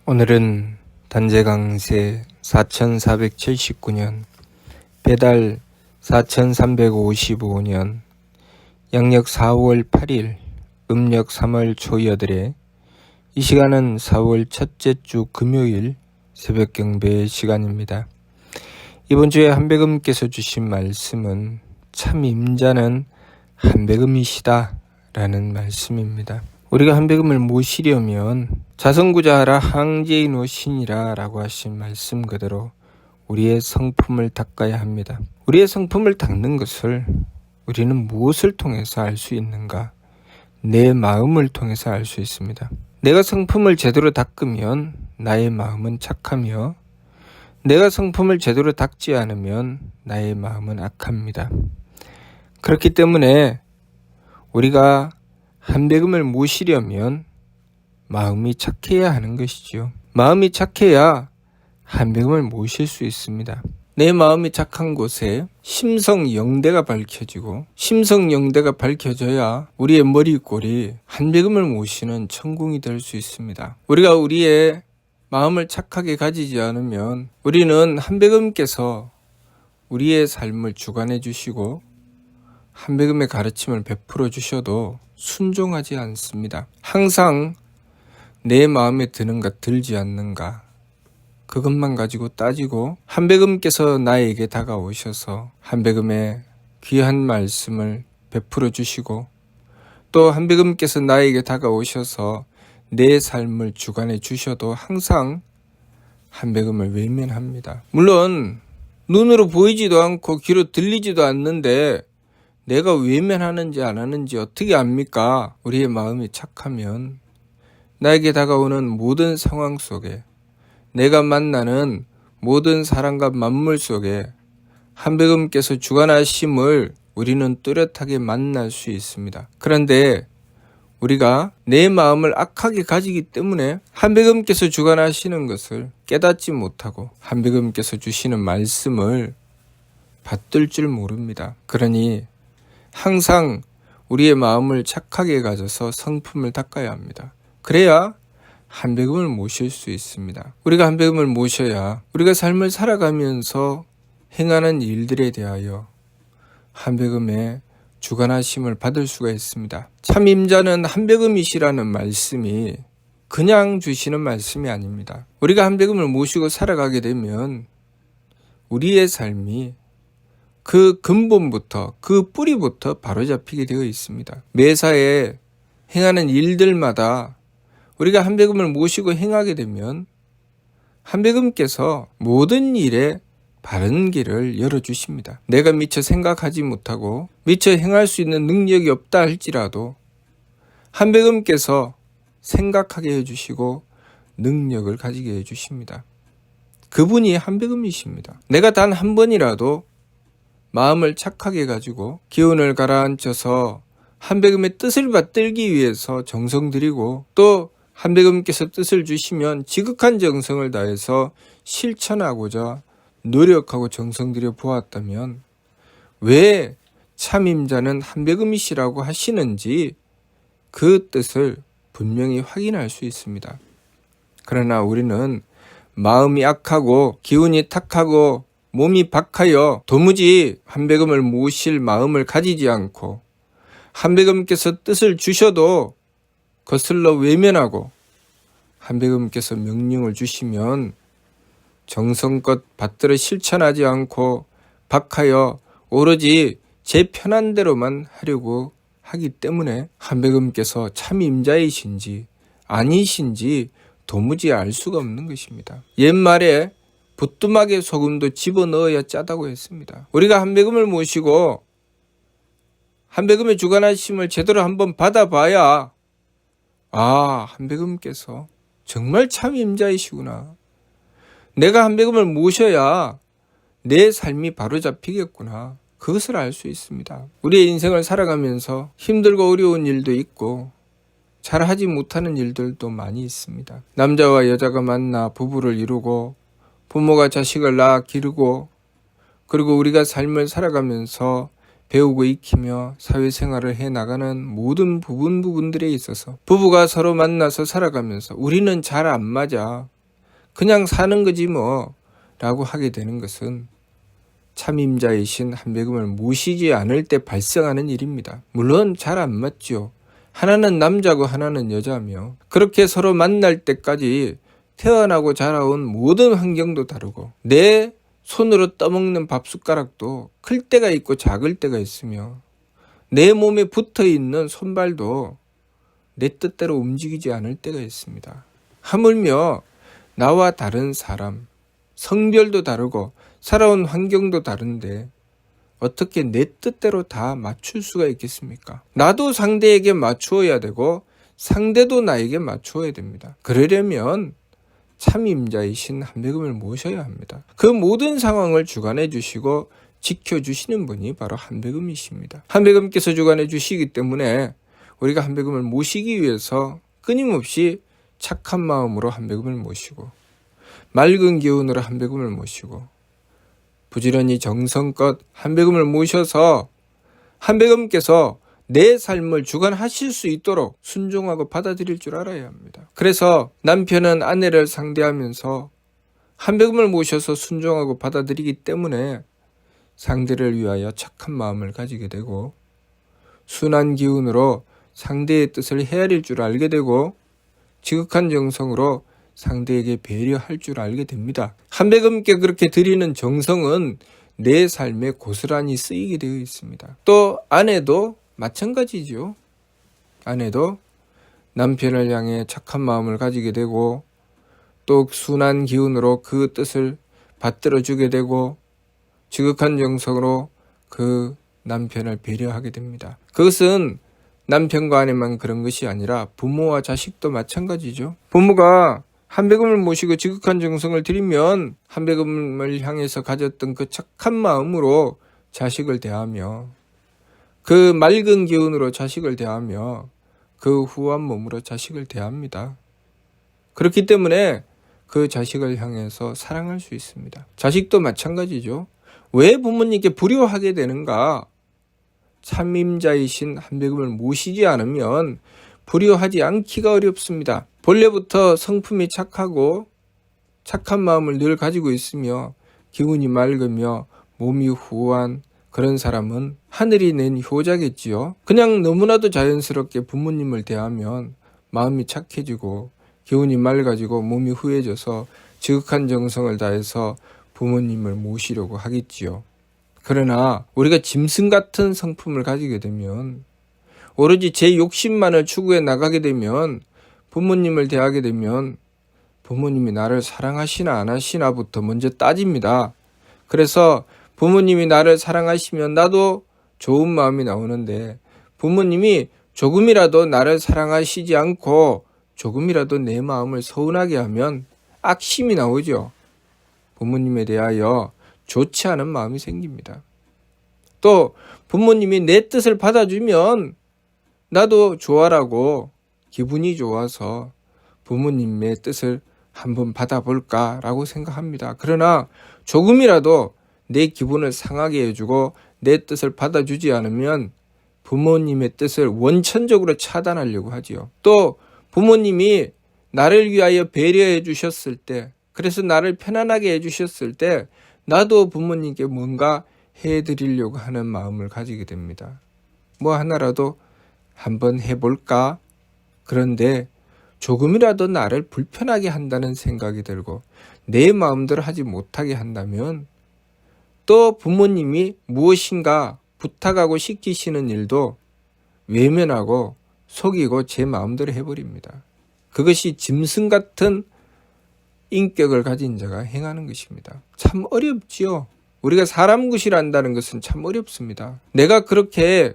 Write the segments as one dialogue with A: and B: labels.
A: 오늘은 단재강세 4479년, 배달 4355년, 양력 4월 8일, 음력 3월 초여들에 이 시간은 4월 첫째 주 금요일 새벽 경배 시간입니다. 이번 주에 한백음께서 주신 말씀은 참 임자는 한백음이시다 라는 말씀입니다. 우리가 한백음을 모시려면 자성구자하라 항제인오 신이라 라고 하신 말씀 그대로 우리의 성품을 닦아야 합니다. 우리의 성품을 닦는 것을 우리는 무엇을 통해서 알 수 있는가? 내 마음을 통해서 알 수 있습니다. 내가 성품을 제대로 닦으면 나의 마음은 착하며, 내가 성품을 제대로 닦지 않으면 나의 마음은 악합니다. 그렇기 때문에 우리가 한백음을 모시려면 마음이 착해야 하는 것이지요. 마음이 착해야 한백음을 모실 수 있습니다. 내 마음이 착한 곳에 심성영대가 밝혀지고, 심성영대가 밝혀져야 우리의 머리꼴이 한백음을 모시는 천궁이 될 수 있습니다. 우리가 우리의 마음을 착하게 가지지 않으면 우리는 한백음께서 우리의 삶을 주관해 주시고 한백음의 가르침을 베풀어 주셔도 순종하지 않습니다. 항상 내 마음에 드는가 들지 않는가 그것만 가지고 따지고, 한백음께서 나에게 다가오셔서 한백음의 귀한 말씀을 베풀어 주시고, 또 한백음께서 나에게 다가오셔서 내 삶을 주관해 주셔도 항상 한백음을 외면합니다. 물론 눈으로 보이지도 않고 귀로 들리지도 않는데 내가 외면하는지 안 하는지 어떻게 압니까? 우리의 마음이 착하면 나에게 다가오는 모든 상황 속에, 내가 만나는 모든 사람과 만물 속에 한백음께서 주관하심을 우리는 뚜렷하게 만날 수 있습니다. 그런데 우리가 내 마음을 악하게 가지기 때문에 한백음께서 주관하시는 것을 깨닫지 못하고 한백음께서 주시는 말씀을 받들 줄 모릅니다. 그러니 항상 우리의 마음을 착하게 가져서 성품을 닦아야 합니다. 그래야 한백음을 모실 수 있습니다. 우리가 한백음을 모셔야 우리가 삶을 살아가면서 행하는 일들에 대하여 한백음의 주관하심을 받을 수가 있습니다. 참 임자는 한백음이시라는 말씀이 그냥 주시는 말씀이 아닙니다. 우리가 한백음을 모시고 살아가게 되면 우리의 삶이 그 근본부터, 그 뿌리부터 바로잡히게 되어 있습니다. 매사에 행하는 일들마다 우리가 한백음을 모시고 행하게 되면 한백음께서 모든 일에 바른 길을 열어주십니다. 내가 미처 생각하지 못하고 미처 행할 수 있는 능력이 없다 할지라도 한백음께서 생각하게 해주시고 능력을 가지게 해주십니다. 그분이 한백음이십니다. 내가 단 한 번이라도 마음을 착하게 가지고 기운을 가라앉혀서 한백음의 뜻을 받들기 위해서 정성 들이고, 또 한백음께서 뜻을 주시면 지극한 정성을 다해서 실천하고자 노력하고 정성 들여 보았다면 왜 참임자는 한백음이시라고 하시는지 그 뜻을 분명히 확인할 수 있습니다. 그러나 우리는 마음이 악하고 기운이 탁하고 몸이 박하여 도무지 한백음을 모실 마음을 가지지 않고, 한백음께서 뜻을 주셔도 거슬러 외면하고, 한백음께서 명령을 주시면 정성껏 받들어 실천하지 않고 박하여 오로지 제 편한 대로만 하려고 하기 때문에 한백음께서 참 임자이신지 아니신지 도무지 알 수가 없는 것입니다. 옛말에 부뚜막에 소금도 집어넣어야 짜다고 했습니다. 우리가 한백음을 모시고 한백음의 주관하심을 제대로 한번 받아봐야, 한백음께서 정말 참 임자이시구나, 내가 한백음을 모셔야 내 삶이 바로잡히겠구나, 그것을 알 수 있습니다. 우리의 인생을 살아가면서 힘들고 어려운 일도 있고 잘하지 못하는 일들도 많이 있습니다. 남자와 여자가 만나 부부를 이루고 부모가 자식을 낳아 기르고, 그리고 우리가 삶을 살아가면서 배우고 익히며 사회생활을 해나가는 모든 부분들에 있어서 부부가 서로 만나서 살아가면서 우리는 잘 안 맞아, 그냥 사는 거지 뭐 라고 하게 되는 것은 참임자이신 한배금을 모시지 않을 때 발생하는 일입니다. 물론 잘 안 맞죠. 하나는 남자고 하나는 여자며 그렇게 서로 만날 때까지 태어나고 자라온 모든 환경도 다르고 내 손으로 떠먹는 밥숟가락도 클 때가 있고 작을 때가 있으며 내 몸에 붙어있는 손발도 내 뜻대로 움직이지 않을 때가 있습니다. 하물며 나와 다른 사람, 성별도 다르고 살아온 환경도 다른데 어떻게 내 뜻대로 다 맞출 수가 있겠습니까? 나도 상대에게 맞추어야 되고 상대도 나에게 맞추어야 됩니다. 그러려면 참임자이신 한배금을 모셔야 합니다. 그 모든 상황을 주관해 주시고 지켜주시는 분이 바로 한배금이십니다. 한배금께서 주관해 주시기 때문에 우리가 한배금을 모시기 위해서 끊임없이 착한 마음으로 한배금을 모시고 맑은 기운으로 한배금을 모시고 부지런히 정성껏 한배금을 모셔서 한배금께서 내 삶을 주관하실 수 있도록 순종하고 받아들일 줄 알아야 합니다. 그래서 남편은 아내를 상대하면서 한배금을 모셔서 순종하고 받아들이기 때문에 상대를 위하여 착한 마음을 가지게 되고 순한 기운으로 상대의 뜻을 헤아릴 줄 알게 되고 지극한 정성으로 상대에게 배려할 줄 알게 됩니다. 한배금께 그렇게 드리는 정성은 내 삶에 고스란히 쓰이게 되어 있습니다. 또 아내도 마찬가지죠. 아내도 남편을 향해 착한 마음을 가지게 되고 또 순한 기운으로 그 뜻을 받들어 주게 되고 지극한 정성으로 그 남편을 배려하게 됩니다. 그것은 남편과 아내만 그런 것이 아니라 부모와 자식도 마찬가지죠. 부모가 한배금을 모시고 지극한 정성을 드리면 한배금을 향해서 가졌던 그 착한 마음으로 자식을 대하며 그 맑은 기운으로 자식을 대하며 그 후한 몸으로 자식을 대합니다. 그렇기 때문에 그 자식을 향해서 사랑할 수 있습니다. 자식도 마찬가지죠. 왜 부모님께 불효하게 되는가? 참임자이신 한배금을 모시지 않으면 불효하지 않기가 어렵습니다. 본래부터 성품이 착하고 착한 마음을 늘 가지고 있으며 기운이 맑으며 몸이 후한 그런 사람은 하늘이 낸 효자겠지요. 그냥 너무나도 자연스럽게 부모님을 대하면 마음이 착해지고 기운이 맑아지고 몸이 후해져서 지극한 정성을 다해서 부모님을 모시려고 하겠지요. 그러나 우리가 짐승 같은 성품을 가지게 되면 오로지 제 욕심만을 추구해 나가게 되면 부모님을 대하게 되면 부모님이 나를 사랑하시나 안 하시나부터 먼저 따집니다. 그래서 부모님이 나를 사랑하시면 나도 좋은 마음이 나오는데 부모님이 조금이라도 나를 사랑하시지 않고 조금이라도 내 마음을 서운하게 하면 악심이 나오죠. 부모님에 대하여 좋지 않은 마음이 생깁니다. 또 부모님이 내 뜻을 받아주면 나도 좋아라고 기분이 좋아서 부모님의 뜻을 한번 받아볼까라고 생각합니다. 그러나 조금이라도 내 기분을 상하게 해주고 내 뜻을 받아주지 않으면 부모님의 뜻을 원천적으로 차단하려고 하지요. 또 부모님이 나를 위하여 배려해 주셨을 때, 그래서 나를 편안하게 해주셨을 때 나도 부모님께 뭔가 해드리려고 하는 마음을 가지게 됩니다. 뭐 하나라도 한번 해볼까? 그런데 조금이라도 나를 불편하게 한다는 생각이 들고 내 마음대로 하지 못하게 한다면 또 부모님이 무엇인가 부탁하고 시키시는 일도 외면하고 속이고 제 마음대로 해버립니다. 그것이 짐승 같은 인격을 가진 자가 행하는 것입니다. 참 어렵지요. 우리가 사람 구실한다는 것은 참 어렵습니다. 내가 그렇게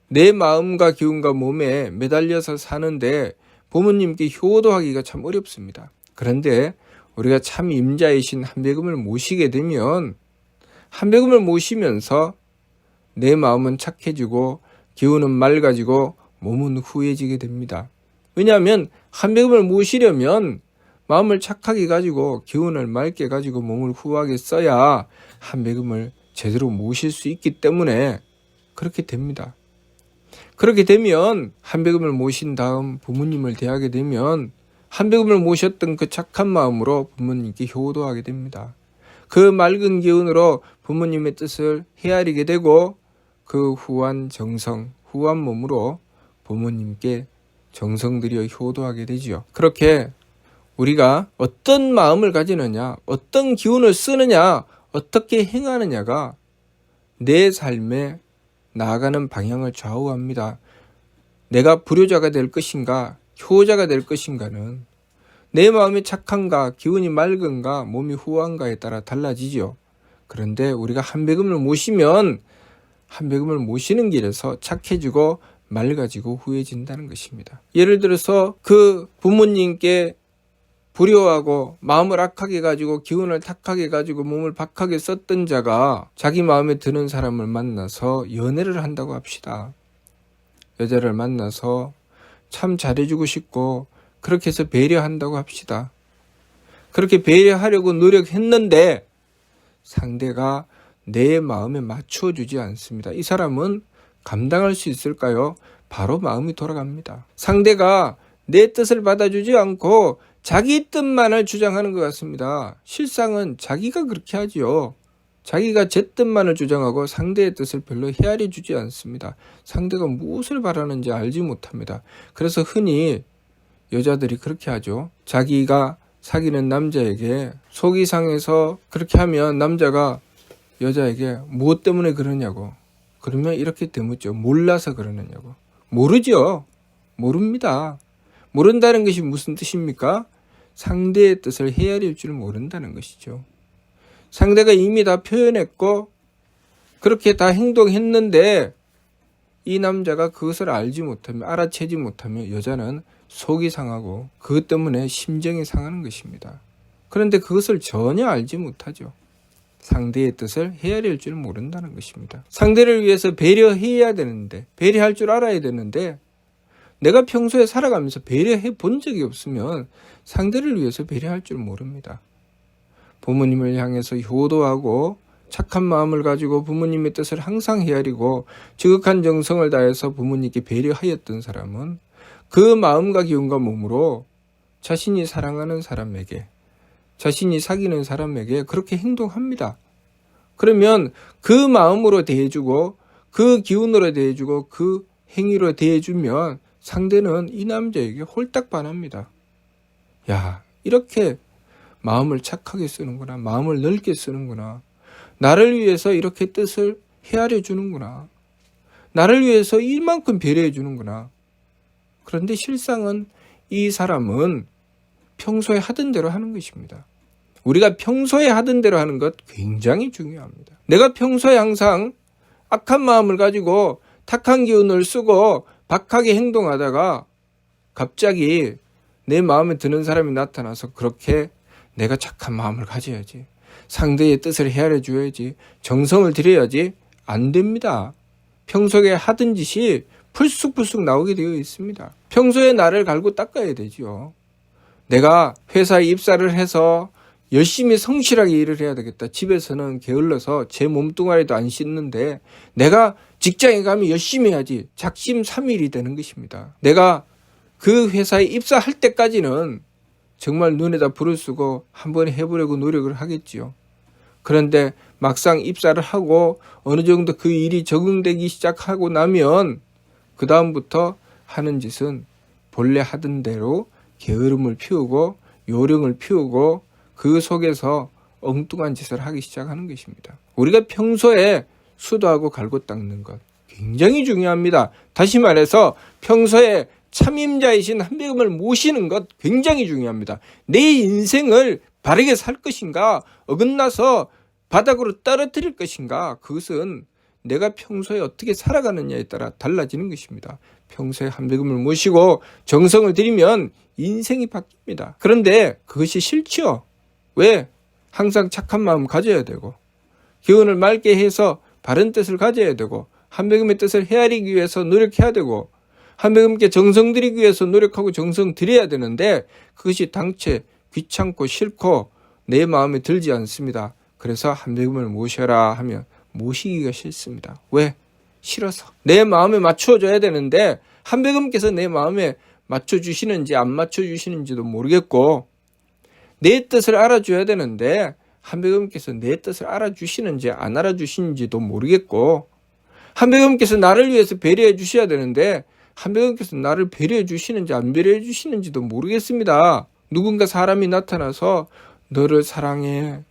A: 내 마음과 기운과 몸에 매달려서 사는데 부모님께 효도하기가 참 어렵습니다. 그런데 우리가 참 임자이신 한배금을 모시게 되면 한배금을 모시면서 내 마음은 착해지고 기운은 맑아지고 몸은 후해지게 됩니다. 왜냐하면 한배금을 모시려면 마음을 착하게 가지고 기운을 맑게 가지고 몸을 후하게 써야 한배금을 제대로 모실 수 있기 때문에 그렇게 됩니다. 그렇게 되면 한배금을 모신 다음 부모님을 대하게 되면 한백음을 모셨던 그 착한 마음으로 부모님께 효도하게 됩니다. 그 맑은 기운으로 부모님의 뜻을 헤아리게 되고 그 후한 정성, 후한 몸으로 부모님께 정성 들여 효도하게 되지요. 그렇게 우리가 어떤 마음을 가지느냐, 어떤 기운을 쓰느냐, 어떻게 행하느냐가 내 삶에 나아가는 방향을 좌우합니다. 내가 불효자가 될 것인가, 효자가 될 것인가는 내 마음이 착한가, 기운이 맑은가, 몸이 후한가에 따라 달라지죠. 그런데 우리가 한백음을 모시면 한백음을 모시는 길에서 착해지고 맑아지고 후해진다는 것입니다. 예를 들어서 그 부모님께 불효하고 마음을 악하게 가지고 기운을 탁하게 가지고 몸을 박하게 썼던 자가 자기 마음에 드는 사람을 만나서 연애를 한다고 합시다. 여자를 만나서 참 잘해주고 싶고 그렇게 해서 배려한다고 합시다. 그렇게 배려하려고 노력했는데 상대가 내 마음에 맞춰주지 않습니다. 이 사람은 감당할 수 있을까요? 바로 마음이 돌아갑니다. 상대가 내 뜻을 받아주지 않고 자기 뜻만을 주장하는 것 같습니다. 실상은 자기가 그렇게 하지요. 자기가 제 뜻만을 주장하고 상대의 뜻을 별로 헤아려 주지 않습니다. 상대가 무엇을 바라는지 알지 못합니다. 그래서 흔히 여자들이 그렇게 하죠. 자기가 사귀는 남자에게 속이 상해서 그렇게 하면 남자가 여자에게 무엇 때문에 그러냐고. 그러면 이렇게 되묻죠. 몰라서 그러느냐고. 모르죠. 모릅니다. 모른다는 것이 무슨 뜻입니까? 상대의 뜻을 헤아릴 줄 모른다는 것이죠. 상대가 이미 다 표현했고 그렇게 다 행동했는데 이 남자가 그것을 알지 못하면, 알아채지 못하면 여자는 속이 상하고 그것 때문에 심정이 상하는 것입니다. 그런데 그것을 전혀 알지 못하죠. 상대의 뜻을 헤아릴 줄 모른다는 것입니다. 상대를 위해서 배려해야 되는데, 배려할 줄 알아야 되는데 내가 평소에 살아가면서 배려해 본 적이 없으면 상대를 위해서 배려할 줄 모릅니다. 부모님을 향해서 효도하고 착한 마음을 가지고 부모님의 뜻을 항상 헤아리고 지극한 정성을 다해서 부모님께 배려하였던 사람은 그 마음과 기운과 몸으로 자신이 사랑하는 사람에게, 자신이 사귀는 사람에게 그렇게 행동합니다. 그러면 그 마음으로 대해주고 그 기운으로 대해주고 그 행위로 대해주면 상대는 이 남자에게 홀딱 반합니다. 야, 이렇게 마음을 착하게 쓰는구나. 마음을 넓게 쓰는구나. 나를 위해서 이렇게 뜻을 헤아려 주는구나. 나를 위해서 이만큼 배려해 주는구나. 그런데 실상은 이 사람은 평소에 하던 대로 하는 것입니다. 우리가 평소에 하던 대로 하는 것 굉장히 중요합니다. 내가 평소에 항상 악한 마음을 가지고 탁한 기운을 쓰고 박하게 행동하다가 갑자기 내 마음에 드는 사람이 나타나서 그렇게 내가 착한 마음을 가져야지, 상대의 뜻을 헤아려 줘야지, 정성을 들여야지, 안 됩니다. 평소에 하던 짓이 풀쑥풀쑥 나오게 되어 있습니다. 평소에 나를 갈고 닦아야 되죠. 내가 회사에 입사를 해서 열심히 성실하게 일을 해야 되겠다. 집에서는 게을러서 제 몸뚱아리도 안 씻는데 내가 직장에 가면 열심히 해야지. 작심삼일이 되는 것입니다. 내가 그 회사에 입사할 때까지는 정말 눈에다 불을 쓰고 한번 해보려고 노력을 하겠지요. 그런데 막상 입사를 하고 어느 정도 그 일이 적응되기 시작하고 나면 그 다음부터 하는 짓은 본래 하던 대로 게으름을 피우고 요령을 피우고 그 속에서 엉뚱한 짓을 하기 시작하는 것입니다. 우리가 평소에 수도하고 갈고 닦는 것 굉장히 중요합니다. 다시 말해서 평소에 참임자이신 한백음을 모시는 것 굉장히 중요합니다. 내 인생을 바르게 살 것인가, 어긋나서 바닥으로 떨어뜨릴 것인가, 그것은 내가 평소에 어떻게 살아가느냐에 따라 달라지는 것입니다. 평소에 한백음을 모시고 정성을 들이면 인생이 바뀝니다. 그런데 그것이 싫지요. 왜? 항상 착한 마음 가져야 되고 기운을 맑게 해서 바른 뜻을 가져야 되고 한백음의 뜻을 헤아리기 위해서 노력해야 되고 한백음께 정성 들이기 위해서 노력하고 정성 들여야 되는데 그것이 당최 귀찮고 싫고 내 마음에 들지 않습니다. 그래서 한백음을 모셔라 하면 모시기가 싫습니다. 왜? 싫어서. 내 마음에 맞춰줘야 되는데 한백음께서 내 마음에 맞춰주시는지 안 맞춰주시는지도 모르겠고 내 뜻을 알아줘야 되는데 한백음께서 내 뜻을 알아주시는지 안 알아주시는지도 모르겠고 한백음께서 나를 위해서 배려해 주셔야 되는데 한백음께서 나를 배려해 주시는지 안 배려해 주시는지도 모르겠습니다. 누군가 사람이 나타나서 너를 사랑해.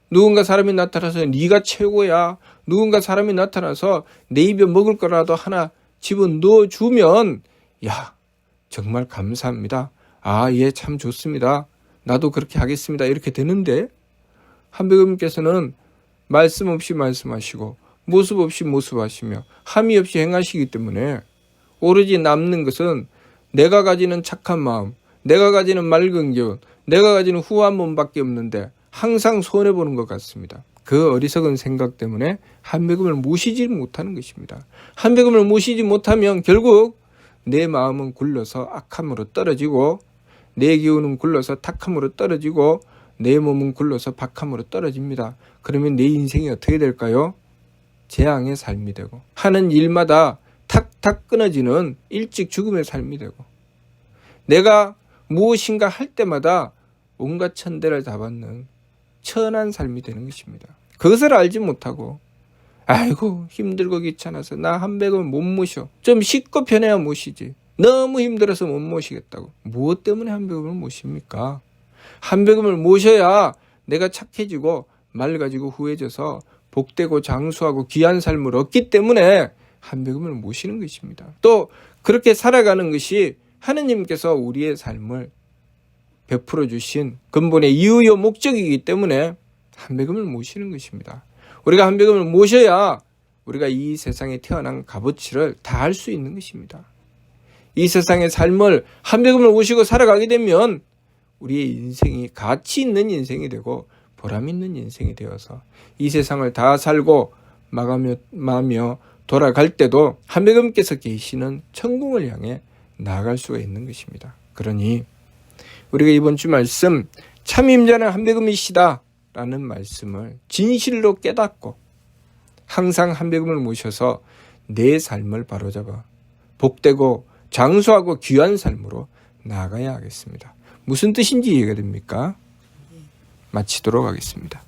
A: 누군가 사람이 나타나서 네가 최고야. 누군가 사람이 나타나서 내 입에 먹을 거라도 하나 집어넣어 주면 야 정말 감사합니다. 아, 예, 참 좋습니다. 나도 그렇게 하겠습니다. 이렇게 되는데 한백음께서는 말씀 없이 말씀하시고 모습 없이 모습하시며 함이 없이 행하시기 때문에 오로지 남는 것은 내가 가지는 착한 마음, 내가 가지는 맑은 기운, 내가 가지는 후한 몸밖에 없는데 항상 손해보는 것 같습니다. 그 어리석은 생각 때문에 한백음을 모시지 못하는 것입니다. 한백음을 모시지 못하면 결국 내 마음은 굴러서 악함으로 떨어지고 내 기운은 굴러서 탁함으로 떨어지고 내 몸은 굴러서 박함으로 떨어집니다. 그러면 내 인생이 어떻게 될까요? 재앙의 삶이 되고 하는 일마다 탁탁 끊어지는 일찍 죽음의 삶이 되고 내가 무엇인가 할 때마다 온갖 천대를 다 받는 천한 삶이 되는 것입니다. 그것을 알지 못하고 아이고 힘들고 귀찮아서 나 한백음을 못 모셔. 좀 쉽고 편해야 모시지. 너무 힘들어서 못 모시겠다고. 무엇 때문에 한백음을 모십니까? 한백음을 모셔야 내가 착해지고 맑아지고 후해져서 복되고 장수하고 귀한 삶을 얻기 때문에 한백음을 모시는 것입니다. 또 그렇게 살아가는 것이 하느님께서 우리의 삶을 베풀어 주신 근본의 이유요 목적이기 때문에 한백음을 모시는 것입니다. 우리가 한백음을 모셔야 우리가 이 세상에 태어난 값어치를 다 할 수 있는 것입니다. 이 세상의 삶을 한백음을 모시고 살아가게 되면 우리의 인생이 가치 있는 인생이 되고 보람 있는 인생이 되어서 이 세상을 다 살고 마며 돌아갈 때도 한백음께서 계시는 천국을 향해 나아갈 수가 있는 것입니다. 그러니 우리가 이번 주 말씀 참임자는 한백음이시다 라는 말씀을 진실로 깨닫고 항상 한백음을 모셔서 내 삶을 바로잡아 복되고 장수하고 귀한 삶으로 나아가야 하겠습니다. 무슨 뜻인지 이해가 됩니까? 마치도록 하겠습니다.